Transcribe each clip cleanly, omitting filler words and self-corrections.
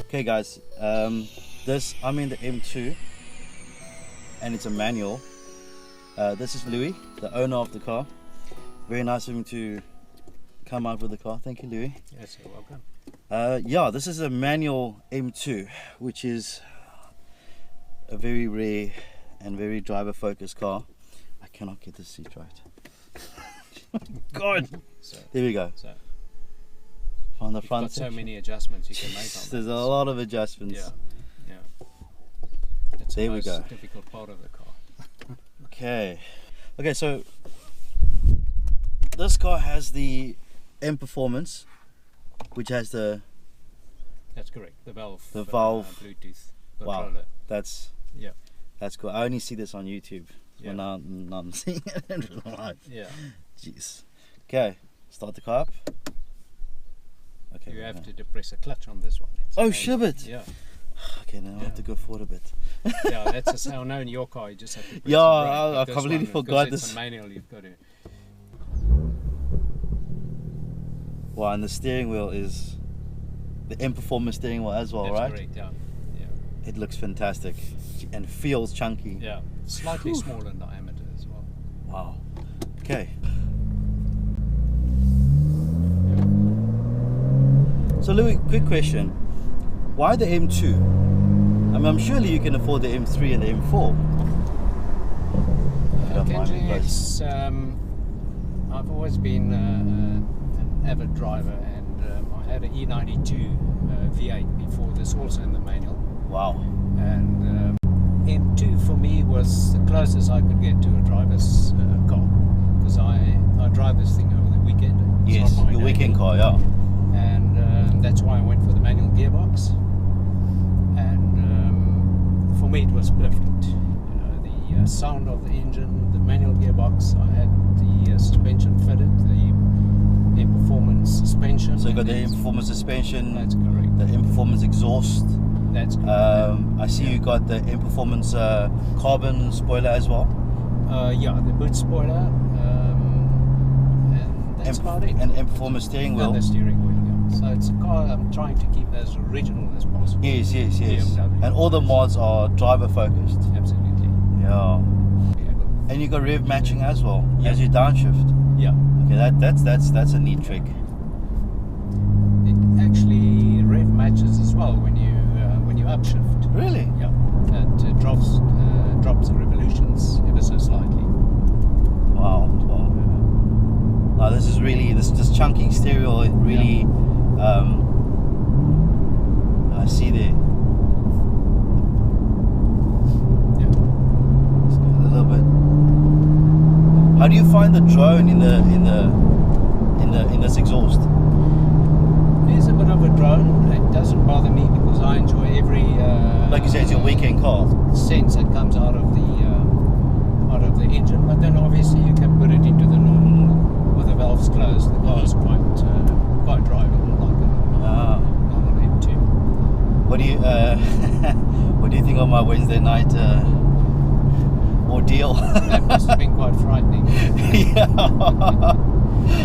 Okay guys, I'm in the M2 and it's a manual. This is Louis, the owner of the car. Very nice of him to come out with the car. Thank you, Louis. Yes, you're welcome. Yeah, this is a manual M2, which is a very rare and very driver focused car. I cannot get the seat right. God! So, There we go. so On the you've front got so section. many adjustments you can make on There's that. a lot of adjustments. Yeah, yeah. That's There the we most go. difficult part of the car. Okay, so this car has the MPerformance, which has the That's correct. The valve. Bluetooth Wow. controller. that's Yeah. cool. I only see this on YouTube, so Yeah. now I'm seeing it in real life. Yeah. Jeez. Okay, start the car up. Okay. You have to depress a clutch on this one. It's Oh, manual. shibbit. Yeah. Okay, now I have to go forward a bit. Yeah, that's a sound. No, in your car, you just have to press Yeah, the brake. I But this completely one, forgot because this. It's a manual. You've got to. Wow, and the steering wheel is the MPerformance steering wheel as well, That's right? correct. Yeah. Yeah. It looks fantastic and feels chunky. Yeah. Slightly smaller in diameter as well. Wow. Okay. So Louis, quick question. Why the M2? I mean, I'm surely you can afford the M3 and the M4. If you don't mind, Kenji, guys. it's, I've always been an avid driver, and I had an E92 V8 before this, also in the manual. Wow. And M2 for me was the closest I could get to a driver's car, because I drive this thing over the weekend. It's Yes, not my your daily. weekend car, yeah. And that's why I went for the manual gearbox. And for me, it was perfect. You know, the sound of the engine, the manual gearbox. I had the suspension fitted, the MPerformance suspension. So you got the and MPerformance suspension, That's correct. the MPerformance exhaust. That's correct. I see you got the MPerformance carbon spoiler as well. Yeah, the boot spoiler. And that's about it. And MPerformance steering wheel. And the steering wheel. Yeah. So it's a car I'm trying to keep as original as possible. Yes. BMW. And all the mods are driver focused. Absolutely. Yeah. Yeah, but- And you got rev matching as well Yeah. as you downshift. yeah. Okay, that's a neat trick. It actually rev matches as well when you upshift. Really? Yeah, it drops the revolutions ever so slightly. Wow. Now this is really this chunking stereo. It really, I see there. Yeah. Let's go a little bit. How do you find the drone in this exhaust? There's a bit of a drone. It doesn't bother me because I enjoy every Like you said, it's your weekend car. sense that comes out of the engine. But then obviously you can put it into the normal with the valves closed. The car is quite drivable like a normal M2. What do you what do you think of my Wednesday night ordeal? That must have been quite frightening. Yeah.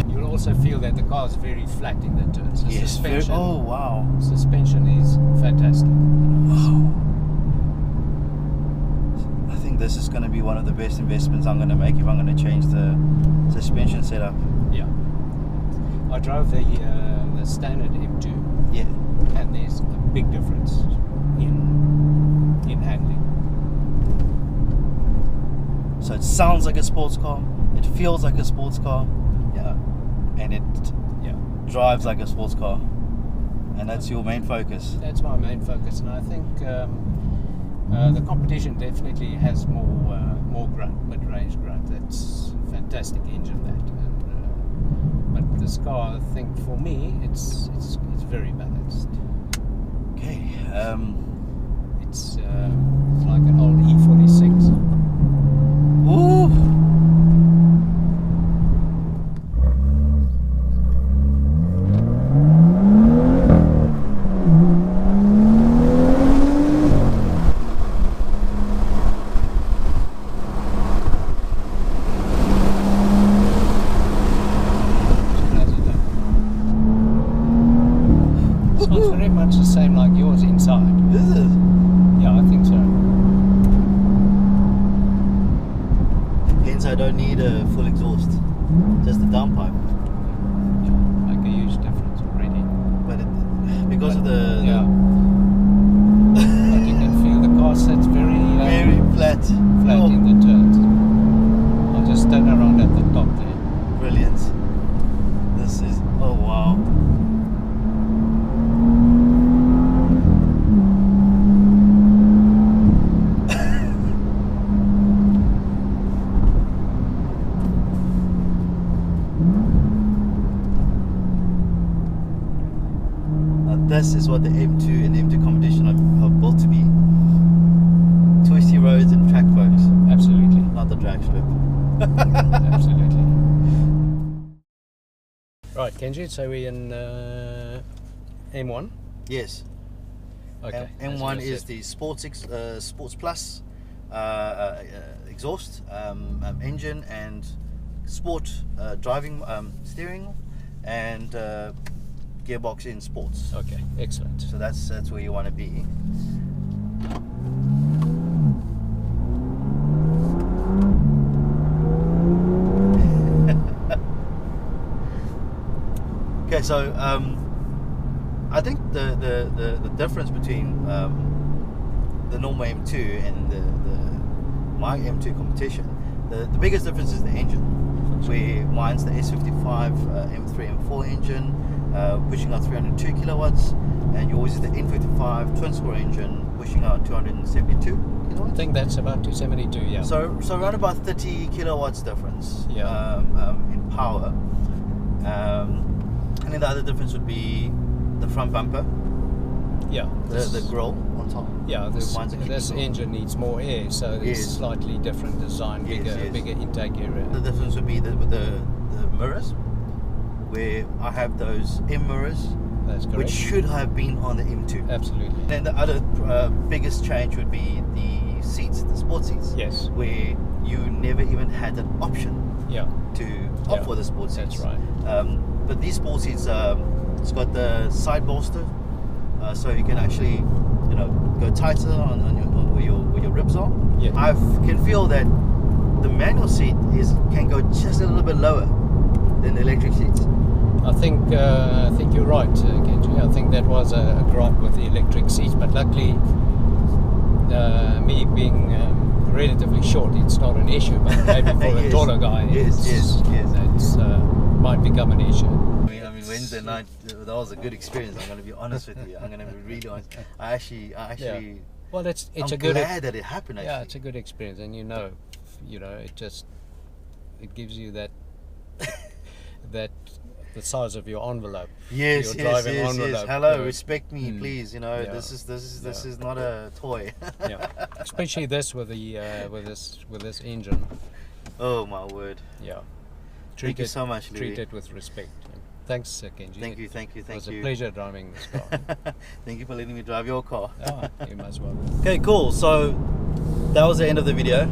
You'll also feel that the car is very flat in the turns. The Yes. suspension, Oh wow. suspension is fantastic. I think this is going to be one of the best investments I'm going to make if I'm going to change the suspension setup. Yeah. I drove the standard M2, Yeah. and there's a big difference in handling. So it sounds like a sports car. It feels like a sports car, Yeah. and it Yeah. drives like a sports car. And that's your main focus. That's my main focus, and I think the competition definitely has more grunt, mid-range grunt. That's a fantastic engine that. But this car, I think for me, it's very balanced. Okay. It's like an old E46. Ooh. It's very much the same like yours in need a full exhaust, just the downpipe. Yeah, make a huge difference already. But because of the yeah, but you can feel the car sits very flat in the turns. I'll just turn around at the top there. Brilliant. This is, oh wow. This is what the M2 and M2 competition are built to be. Twisty roads and track, folks. Absolutely. Not the drag strip. Absolutely. Right, Kenji, so we're in M1? Yes. Okay. M1 is the Sports Plus exhaust, engine and sport driving steering and gearbox in sports. Okay, excellent. So that's where you want to be. Okay, so I think the difference between the normal M2 and my M2 competition, the biggest difference is the engine. Where mine's the S55 M3 M4 engine, pushing out 302 kilowatts, and yours is the N55 twin-score engine, pushing out 272 kilowatts. I think that's about 272, yeah. So around about 30 kilowatts difference, yeah. In power. And then the other difference would be the front bumper. Yeah. The grille on top. Yeah, this engine needs more air, so it's slightly different design, bigger intake area. The difference would be the mirrors, where I have those M mirrors. That's correct. Which should have been on the M2. Absolutely. Then the other biggest change would be the seats, the sport seats. Yes. Where you never even had an option. Yeah. To opt for the sport seats. That's right. But these sport seats, it's got the side bolster, so you can actually, go tighter on where your ribs are. Yeah. I can feel that the manual seat can go just a little bit lower than the electric seats. I think you're right, Kenji. I think that was a gripe with the electric seats, but luckily, me being relatively short, it's not an issue. But maybe for a taller guy, that might become an issue. I mean, Wednesday night, that was a good experience. I'm going to be honest with you. I'm going to be really honest. I actually. Yeah. Well, I'm glad that it happened. Actually. Yeah, it's a good experience, and it gives you that the size of your envelope. Yes, your driving envelope. Yes. Hello, respect me, please. This is not a toy. Yeah, especially this with this engine. Oh my word. Yeah. Thank you so much, Louis. Treat it with respect. Thanks, Kenji. Thank you. It was a pleasure driving this car. Thank you for letting me drive your car. Oh, you might as well. Okay, cool. So that was the end of the video.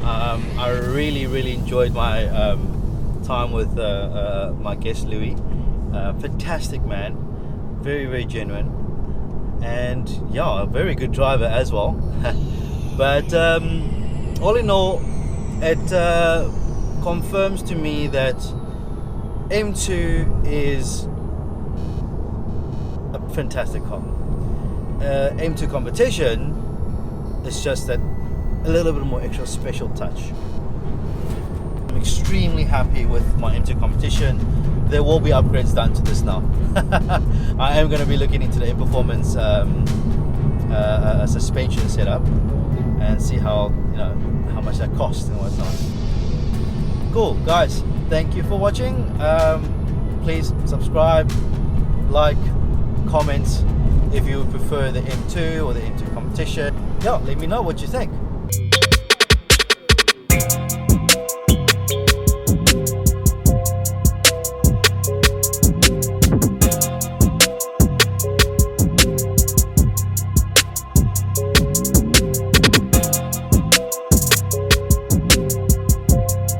I really enjoyed my time with my guest Louis. Fantastic man, very genuine, and a very good driver as well. But all in all, it confirms to me that M2 is a fantastic car. M2 competition is just that a little bit more extra special touch. I'm extremely happy with my M2 competition. There will be upgrades done to this now. I am going to be looking into the MPerformance suspension setup and see how much that costs and whatnot. Cool, guys. Thank you for watching. Please subscribe, like, comment if you prefer the M2 or the M2 competition. Let me know what you think.